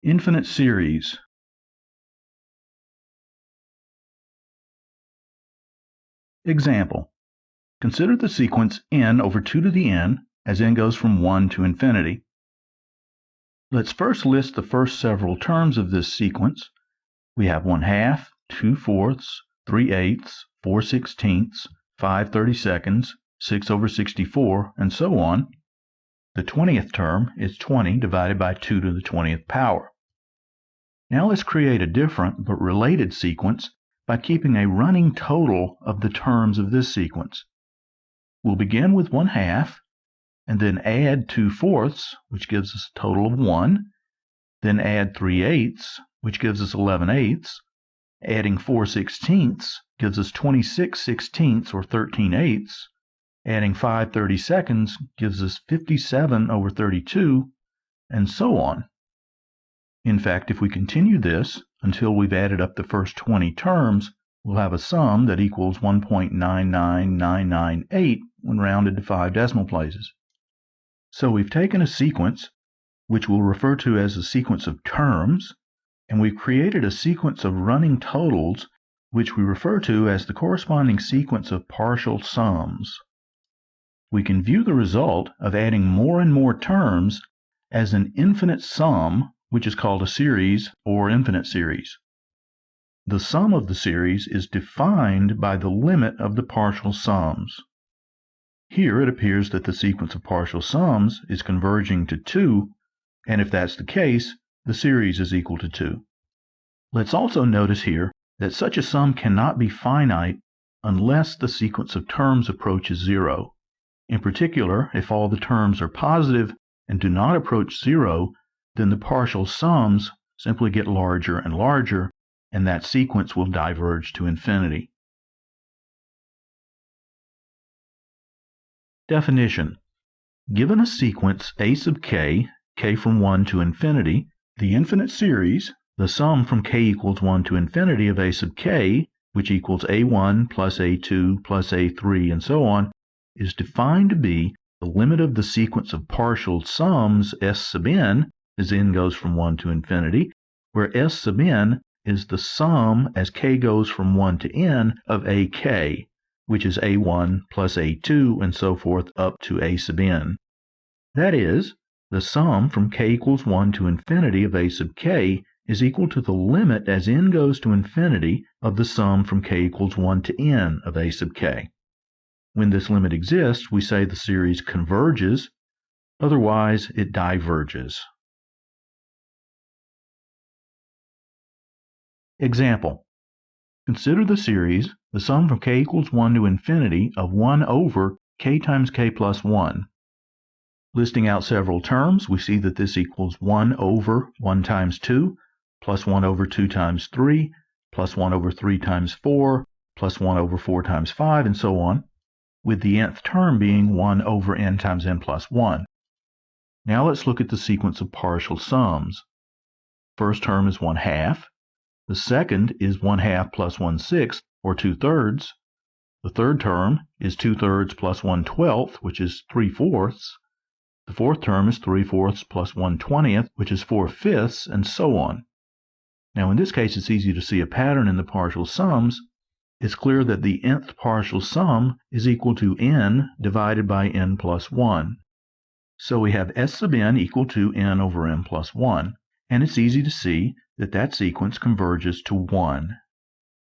Infinite series. Example. Consider the sequence n over 2 to the n as n goes from 1 to infinity. Let's first list the first several terms of this sequence. We have 1/2, 2/4, 3/8, 4/16, 5/32, 6/64, and so on. The 20th term is 20 divided by 2 to the 20th power. Now let's create a different but related sequence by keeping a running total of the terms of this sequence. We'll begin with 1/2, and then add 2/4, which gives us a total of 1, then add 3/8, which gives us 11/8, adding 4/16 gives us 26/16 or 13/8, adding 5/32 gives us 57/32, and so on. In fact, if we continue this until we've added up the first 20 terms, we'll have a sum that equals 1.99998 when rounded to 5 decimal places. So we've taken a sequence, which we'll refer to as a sequence of terms, and we've created a sequence of running totals, which we refer to as the corresponding sequence of partial sums. We can view the result of adding more and more terms as an infinite sum, which is called a series or infinite series. The sum of the series is defined by the limit of the partial sums. Here it appears that the sequence of partial sums is converging to 2, and if that's the case, the series is equal to 2. Let's also notice here that such a sum cannot be finite unless the sequence of terms approaches 0. In particular, if all the terms are positive and do not approach 0, then the partial sums simply get larger and larger, and that sequence will diverge to infinity. Definition. Given a sequence a sub k, k from 1 to infinity, the infinite series, the sum from k equals 1 to infinity of a sub k, which equals a1 plus a2 plus a3 and so on, is defined to be the limit of the sequence of partial sums s sub n, as n goes from 1 to infinity, where s sub n is the sum as k goes from 1 to n of ak, which is a1 plus a2 and so forth up to a sub n. That is, the sum from k equals 1 to infinity of a sub k is equal to the limit as n goes to infinity of the sum from k equals 1 to n of a sub k. When this limit exists, we say the series converges, otherwise it diverges. Example. Consider the series, the sum from k equals 1 to infinity of 1 over k times k plus 1. Listing out several terms, we see that this equals 1 over 1 times 2, plus 1 over 2 times 3, plus 1 over 3 times 4, plus 1 over 4 times 5, and so on, with the nth term being 1 over n times n plus 1. Now let's look at the sequence of partial sums. First term is 1/2. The second is 1/2 plus 1/6, or 2/3. The third term is 2/3 plus 1/12, which is 3/4. The fourth term is 3/4 plus 1/20, which is 4/5, and so on. Now in this case it's easy to see a pattern in the partial sums. It's clear that the nth partial sum is equal to n divided by n plus 1. So we have s sub n equal to n over n plus 1, and it's easy to see that that sequence converges to 1.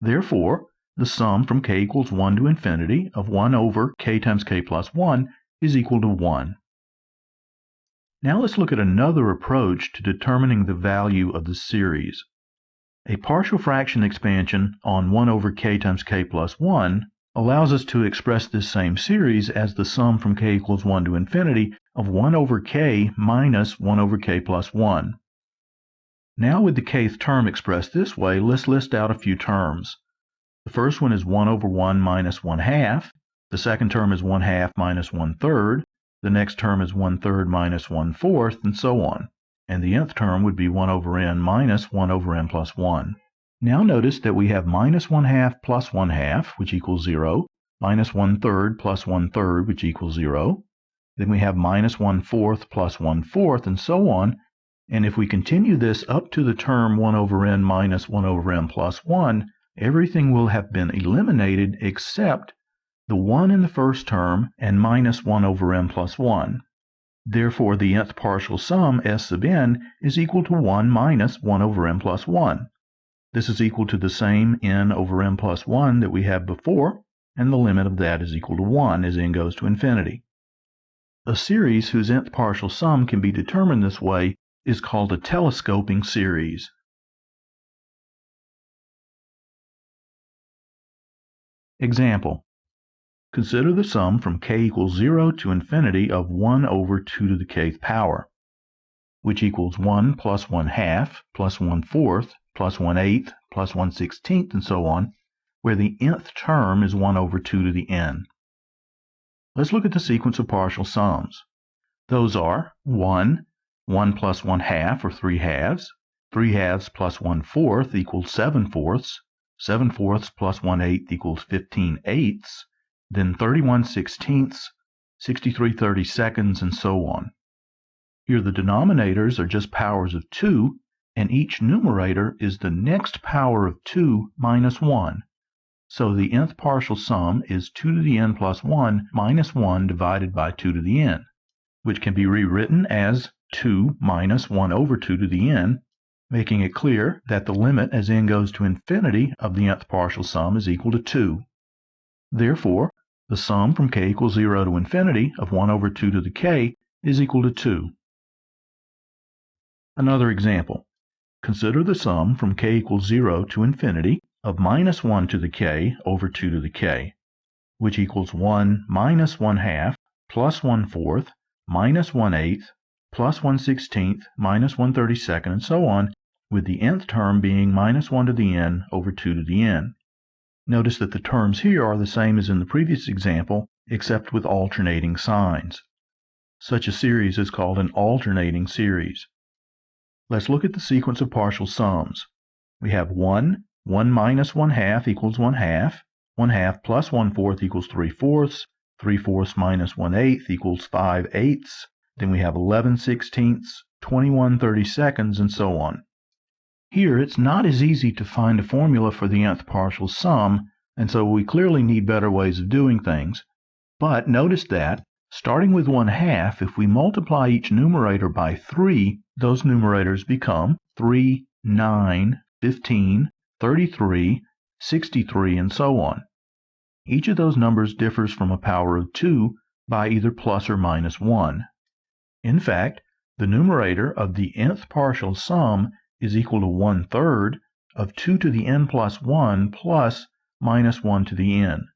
Therefore, the sum from k equals 1 to infinity of 1 over k times k plus 1 is equal to 1. Now let's look at another approach to determining the value of the series. A partial fraction expansion on 1 over k times k plus 1 allows us to express this same series as the sum from k equals 1 to infinity of 1 over k minus 1 over k plus 1. Now with the kth term expressed this way, let's list out a few terms. The first one is 1 over 1 minus 1/2. The second term is 1/2 minus 1/3. The next term is 1/3 minus 1/4, and so on. And the nth term would be 1 over n minus 1 over n plus 1. Now notice that we have minus 1/2 plus 1/2, which equals 0, minus 1/3 plus 1/3, which equals 0. Then we have minus 1/4 plus 1/4, and so on, And if we continue this up to the term 1 over n minus 1 over n plus 1, everything will have been eliminated except the 1 in the first term and minus 1 over n plus 1. Therefore, the nth partial sum, S sub n, is equal to 1 minus 1 over n plus 1. This is equal to the same n over n plus 1 that we had before, and the limit of that is equal to 1 as n goes to infinity. A series whose nth partial sum can be determined this way is called a telescoping series. Example. Consider the sum from k equals 0 to infinity of 1 over 2 to the kth power, which equals 1 plus 1/2 plus 1/4 plus 1/8 plus 1/16 and so on, where the nth term is 1 over 2 to the n. Let's look at the sequence of partial sums. Those are 1 plus 1/2 or 3/2, 3/2 plus 1/4 equals 7/4, 7/4 plus 1/8 equals 15/8, then 31/16, 63/32, and so on. Here the denominators are just powers of 2, and each numerator is the next power of 2 minus 1. So the nth partial sum is 2 to the n plus 1 minus 1 divided by 2 to the n, which can be rewritten as 2 minus 1 over 2 to the n, making it clear that the limit as n goes to infinity of the nth partial sum is equal to 2. Therefore, the sum from k equals 0 to infinity of 1 over 2 to the k is equal to 2. Another example. Consider the sum from k equals 0 to infinity of minus 1 to the k over 2 to the k, which equals 1 minus 1/2 plus 1/4 minus 1/8 plus 1/16 minus 1/32, and so on, with the nth term being minus 1 to the n over 2 to the n. Notice that the terms here are the same as in the previous example, except with alternating signs. Such a series is called an alternating series. Let's look at the sequence of partial sums. We have 1 minus 1/2 equals 1/2, 1/2 plus 1/4 equals 3/4, 3/4 minus 1/8 equals 5/8, then we have 11/16, 21/32, and so on. Here it's not as easy to find a formula for the nth partial sum, and so we clearly need better ways of doing things. But notice that, starting with 1/2, if we multiply each numerator by 3, those numerators become 3, 9, 15, 33, 63, and so on. Each of those numbers differs from a power of 2 by either plus or minus 1. In fact, the numerator of the nth partial sum is equal to 1/3 of 2 to the n plus 1 plus minus 1 to the n.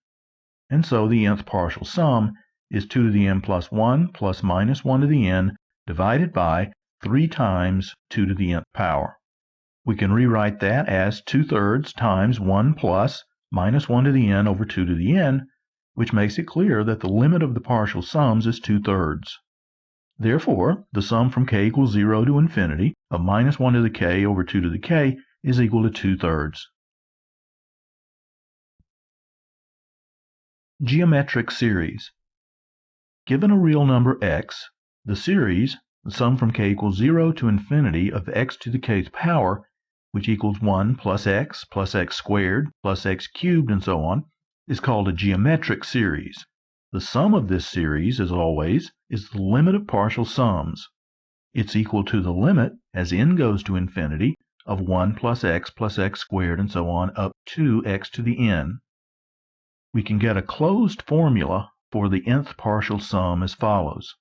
And so the nth partial sum is 2 to the n plus 1 plus minus 1 to the n divided by 3 times 2 to the nth power. We can rewrite that as 2/3 times 1 plus minus 1 to the n over 2 to the n, which makes it clear that the limit of the partial sums is 2/3. Therefore, the sum from k equals 0 to infinity of minus 1 to the k over 2 to the k is equal to 2/3. Geometric series. Given a real number x, the series, the sum from k equals 0 to infinity of x to the kth power, which equals 1 plus x squared plus x cubed, and so on, is called a geometric series. The sum of this series, as always, is the limit of partial sums. It's equal to the limit, as n goes to infinity, of 1 plus x squared, and so on, up to x to the n. We can get a closed formula for the nth partial sum as follows.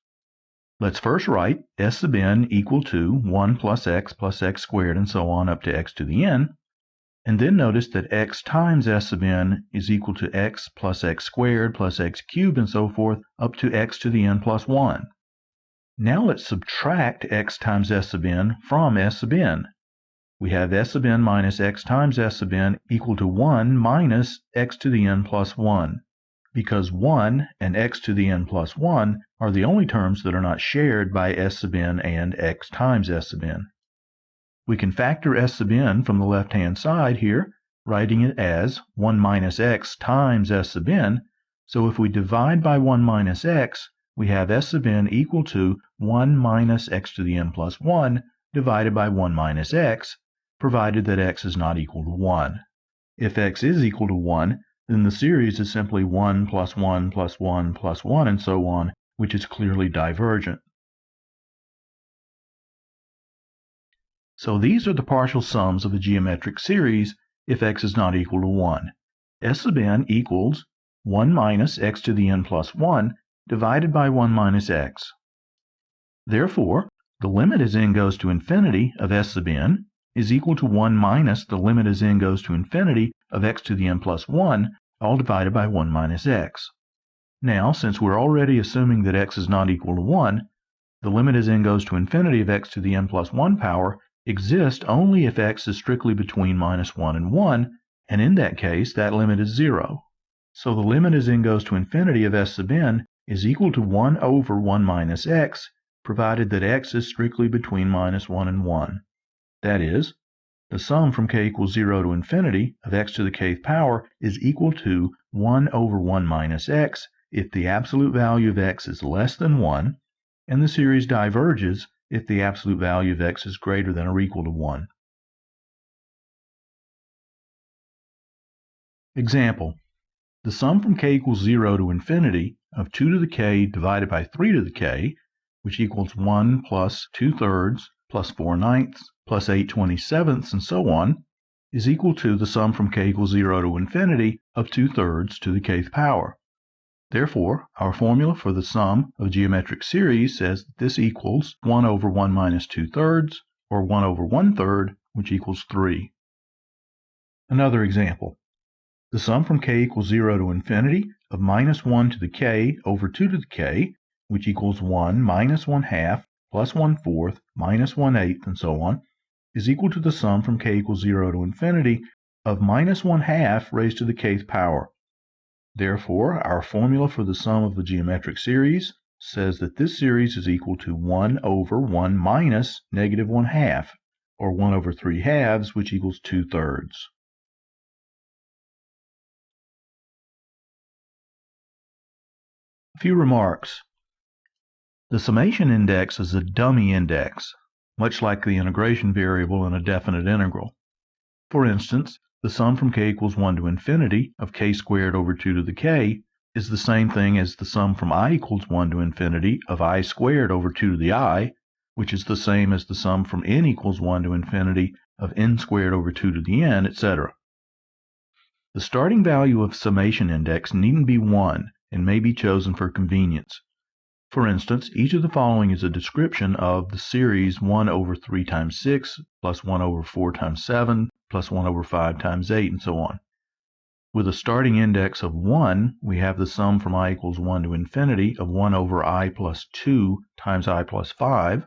Let's first write S sub n equal to 1 plus x squared, and so on, up to x to the n. And then notice that x times S sub n is equal to x plus x squared plus x cubed, and so forth, up to x to the n plus 1. Now let's subtract x times S sub n from S sub n. We have S sub n minus x times S sub n equal to 1 minus x to the n plus 1, because 1 and x to the n plus 1 are the only terms that are not shared by S sub n and x times S sub n. We can factor S sub n from the left-hand side here, writing it as 1 minus x times S sub n. So if we divide by 1 minus x, we have S sub n equal to 1 minus x to the n plus 1 divided by 1 minus x, provided that x is not equal to 1. If x is equal to 1, then the series is simply 1 plus 1 plus 1 plus 1 and so on, which is clearly divergent. So these are the partial sums of a geometric series if x is not equal to 1. S sub n equals 1 minus x to the n plus 1 divided by 1 minus x. Therefore, the limit as n goes to infinity of s sub n is equal to 1 minus the limit as n goes to infinity of x to the n plus 1, all divided by 1 minus x. Now, since we're already assuming that x is not equal to 1, the limit as n goes to infinity of x to the n plus 1 power exists only if x is strictly between minus 1 and 1, and in that case, that limit is 0. So the limit as n goes to infinity of s sub n is equal to 1 over 1 minus x, provided that x is strictly between minus 1 and 1. That is, the sum from k equals 0 to infinity of x to the kth power is equal to 1 over 1 minus x if the absolute value of x is less than 1, and the series diverges if the absolute value of x is greater than or equal to 1. Example: the sum from k equals 0 to infinity of 2 to the k divided by 3 to the k, which equals 1 plus 2/3 plus 4/9 plus 8/27 and so on, is equal to the sum from k equals 0 to infinity of 2/3 to the kth power. Therefore, our formula for the sum of a geometric series says that this equals 1 over 1 minus 2/3, or 1 over 1/3, which equals 3. Another example: the sum from k equals 0 to infinity of minus 1 to the k over 2 to the k, which equals 1 minus 1/2 plus 1/4 minus 1/8 and so on, is equal to the sum from k equals 0 to infinity of minus 1/2 raised to the kth power. Therefore, our formula for the sum of the geometric series says that this series is equal to 1 over 1 minus negative 1/2, or 1 over 3/2, which equals 2/3. A few remarks. The summation index is a dummy index, much like the integration variable in a definite integral. For instance, the sum from k equals 1 to infinity of k squared over 2 to the k is the same thing as the sum from I equals 1 to infinity of I squared over 2 to the I, which is the same as the sum from n equals 1 to infinity of n squared over 2 to the n, etc. The starting value of summation index needn't be 1 and may be chosen for convenience. For instance, each of the following is a description of the series 1 over 3 times 6 plus 1 over 4 times 7 plus 1 over 5 times 8 and so on. With a starting index of 1, we have the sum from I equals 1 to infinity of 1 over I plus 2 times I plus 5.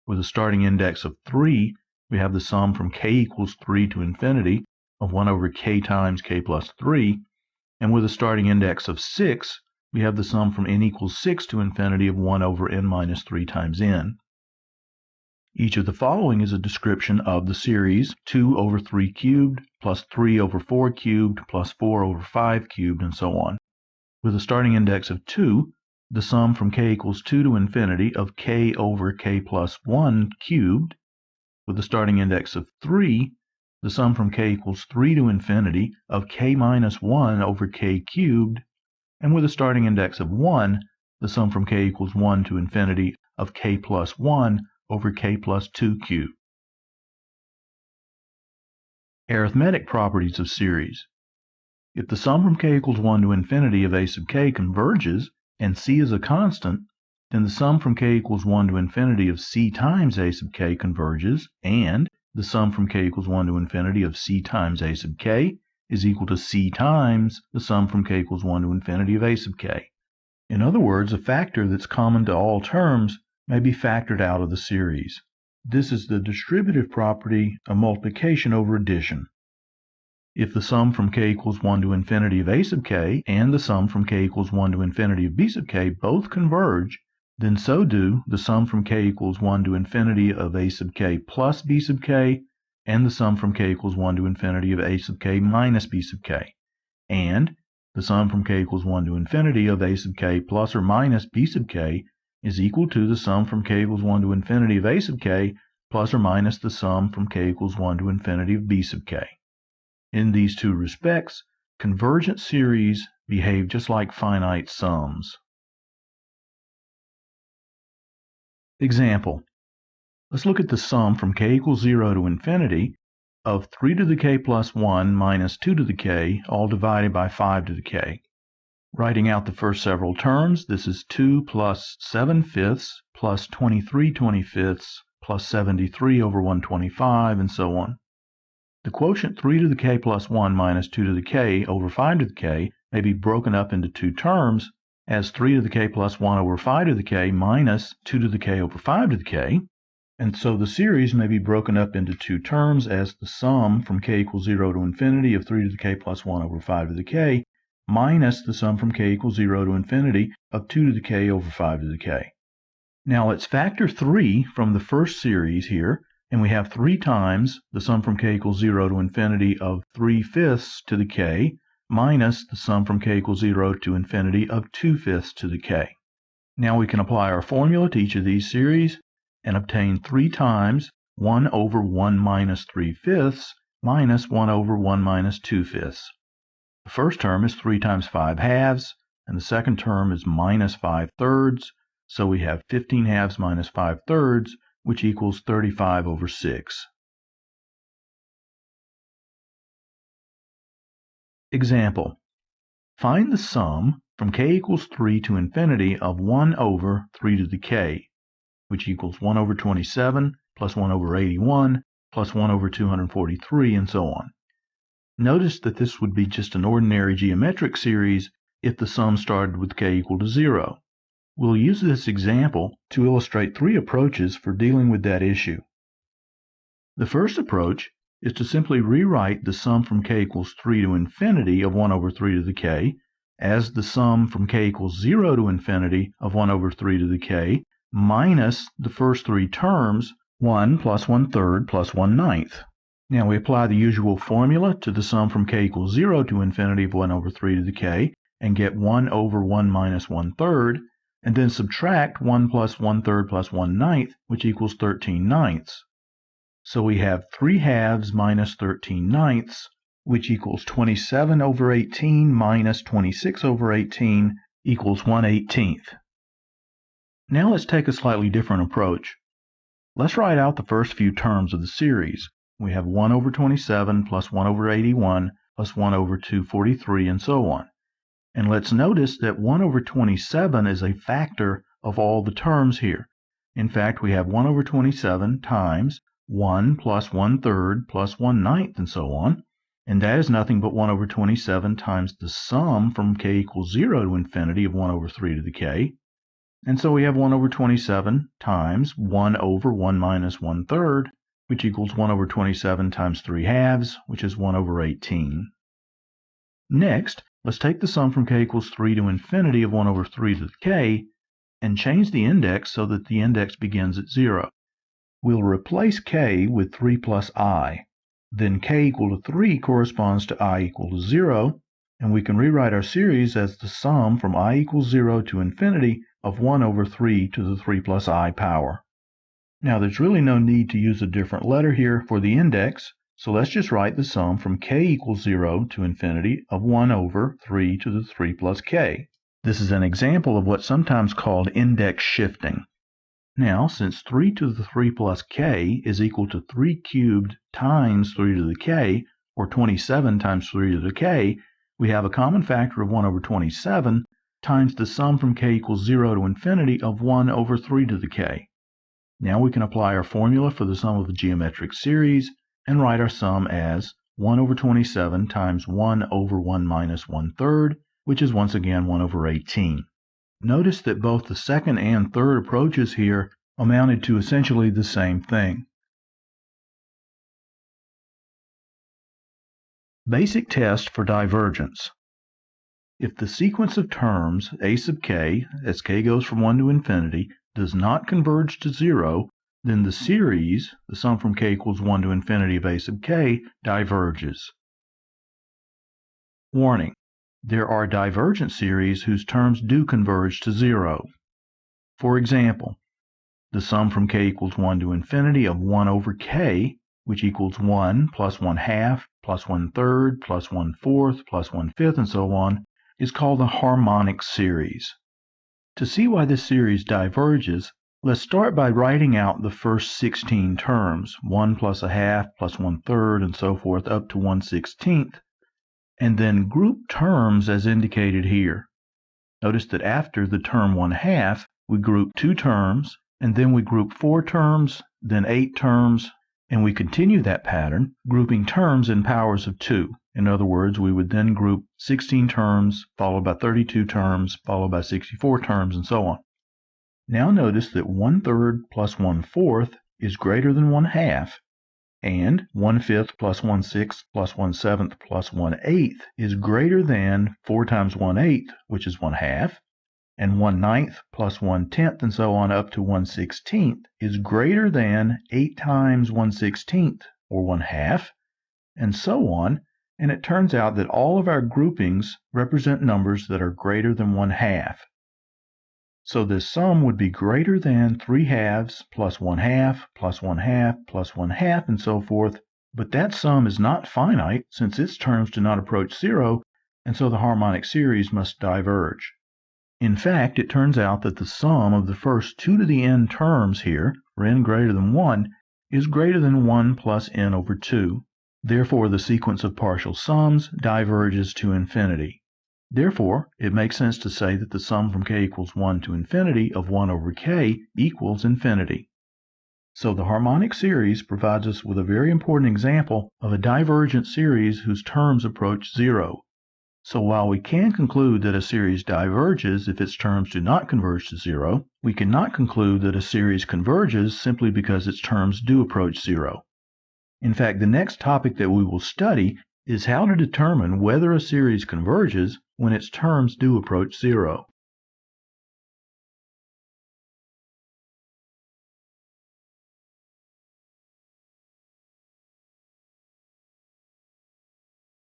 With a starting index of 3, we have the sum from k equals 3 to infinity of 1 over k times k plus 3. And with a starting index of 6, we have the sum from n equals 6 to infinity of 1 over n minus 3 times n. Each of the following is a description of the series 2 over 3 cubed plus 3 over 4 cubed plus 4 over 5 cubed and so on. With a starting index of 2, the sum from k equals 2 to infinity of k over k plus 1 cubed. With a starting index of 3, the sum from k equals 3 to infinity of k minus 1 over k cubed. And with a starting index of 1, the sum from k equals 1 to infinity of k plus 1 over k plus 2 cubed. Arithmetic properties of series. If the sum from k equals 1 to infinity of a sub k converges, and c is a constant, then the sum from k equals 1 to infinity of c times a sub k converges, and the sum from k equals 1 to infinity of c times a sub k is equal to c times the sum from k equals 1 to infinity of a sub k. In other words, a factor that's common to all terms may be factored out of the series. This is the distributive property of multiplication over addition. If the sum from k equals 1 to infinity of a sub k and the sum from k equals 1 to infinity of b sub k both converge, then so do the sum from k equals 1 to infinity of a sub k plus b sub k and the sum from k equals 1 to infinity of a sub k minus b sub k, and the sum from k equals 1 to infinity of a sub k plus or minus b sub k is equal to the sum from k equals 1 to infinity of a sub k plus or minus the sum from k equals 1 to infinity of b sub k. In these two respects, convergent series behave just like finite sums. Example. Let's look at the sum from k equals 0 to infinity of 3 to the k plus 1 minus 2 to the k, all divided by 5 to the k. Writing out the first several terms, this is 2 plus 7 fifths plus 23 25ths plus 73 over 125, and so on. The quotient 3 to the k plus 1 minus 2 to the k over 5 to the k may be broken up into two terms as 3 to the k plus 1 over 5 to the k minus 2 to the k over 5 to the k. And so the series may be broken up into two terms as the sum from k equals 0 to infinity of 3 to the k plus 1 over 5 to the k minus the sum from k equals 0 to infinity of 2 to the k over 5 to the k. Now let's factor 3 from the first series here, and we have 3 times the sum from k equals 0 to infinity of 3 fifths to the k minus the sum from k equals 0 to infinity of 2 fifths to the k. Now we can apply our formula to each of these series and obtain 3 times 1 over 1 minus 3 fifths minus 1 over 1 minus 2 fifths. The first term is 3 times 5 halves, and the second term is minus 5 thirds, so we have 15 halves minus 5 thirds, which equals 35 over 6. Example. Find the sum from k equals 3 to infinity of 1 over 3 to the k, which equals 1 over 27 plus 1 over 81 plus 1 over 243, and so on. Notice that this would be just an ordinary geometric series if the sum started with k equal to 0. We'll use this example to illustrate 3 approaches for dealing with that issue. The first approach is to simply rewrite the sum from k equals 3 to infinity of 1 over 3 to the k as the sum from k equals 0 to infinity of 1 over 3 to the k minus the first 3 terms, 1 plus 1/3 plus 1/9. Now we apply the usual formula to the sum from k equals 0 to infinity of 1 over 3 to the k and get 1 over 1 minus 1/3, and then subtract 1 plus 1/3 plus 1/9, which equals 13/9. So we have 3 halves minus 13/9, which equals 27 over 18 minus 26 over 18 equals 1/18. Now let's take a slightly different approach. Let's write out the first few terms of the series. We have 1 over 27 plus 1 over 81 plus 1 over 243, and so on. And let's notice that 1 over 27 is a factor of all the terms here. In fact, we have 1 over 27 times 1 plus 1/3 plus 1/9, and so on. And that is nothing but 1 over 27 times the sum from k equals 0 to infinity of 1 over 3 to the k. And so we have 1 over 27 times 1 over 1 minus 1/3, which equals 1 over 27 times 3 halves, which is 1 over 18. Next, let's take the sum from k equals 3 to infinity of 1 over 3 to the k and change the index so that the index begins at 0. We'll replace k with 3 plus I. Then k equal to 3 corresponds to I equal to 0, and we can rewrite our series as the sum from I equals 0 to infinity of 1 over 3 to the 3 plus I power. Now there's really no need to use a different letter here for the index, so let's just write the sum from k equals 0 to infinity of 1 over 3 to the 3 plus k. This is an example of what's sometimes called index shifting. Now, since 3 to the 3 plus k is equal to 3 cubed times 3 to the k, or 27 times 3 to the k, we have a common factor of 1 over 27 times the sum from k equals 0 to infinity of 1 over 3 to the k. Now we can apply our formula for the sum of a geometric series and write our sum as 1 over 27 times 1 over 1 minus 1/3, which is once again 1 over 18. Notice that both the second and third approaches here amounted to essentially the same thing. Basic test for divergence. If the sequence of terms a sub k, as k goes from 1 to infinity, does not converge to 0, then the series, the sum from k equals 1 to infinity of a sub k, diverges. Warning: there are divergent series whose terms do converge to 0. For example, the sum from k equals 1 to infinity of 1 over k, which equals 1 plus 1/2 plus 1/3 plus 1/4 plus 1/5 and so on, is called a harmonic series. To see why this series diverges, let's start by writing out the first 16 terms, 1 plus 1/2 plus 1/3 and so forth up to 1/16, and then group terms as indicated here. Notice that after the term 1/2, we group 2 terms, and then we group 4 terms, then 8 terms, and we continue that pattern, grouping terms in powers of 2. In other words, we would then group 16 terms, followed by 32 terms, followed by 64 terms, and so on. Now notice that 1/3 plus 1/4 is greater than 1/2, and 1/5 plus 1/6 plus 1/7 plus 1/8 is greater than 4 times 1/8, which is 1/2, and 1/9 plus 1/10 and so on up to 1/16 is greater than 8 times 1/16, or 1/2, and so on, and it turns out that all of our groupings represent numbers that are greater than 1/2. So this sum would be greater than 3/2 plus 1/2 plus 1/2 plus 1/2 and so forth, but that sum is not finite since its terms do not approach 0, and so the harmonic series must diverge. In fact, it turns out that the sum of the first 2 to the n terms here, for n greater than 1, is greater than 1 plus n over 2. Therefore, the sequence of partial sums diverges to infinity. Therefore, it makes sense to say that the sum from k equals 1 to infinity of 1 over k equals infinity. So the harmonic series provides us with a very important example of a divergent series whose terms approach 0. So while we can conclude that a series diverges if its terms do not converge to 0, we cannot conclude that a series converges simply because its terms do approach 0. In fact, the next topic that we will study is how to determine whether a series converges when its terms do approach 0.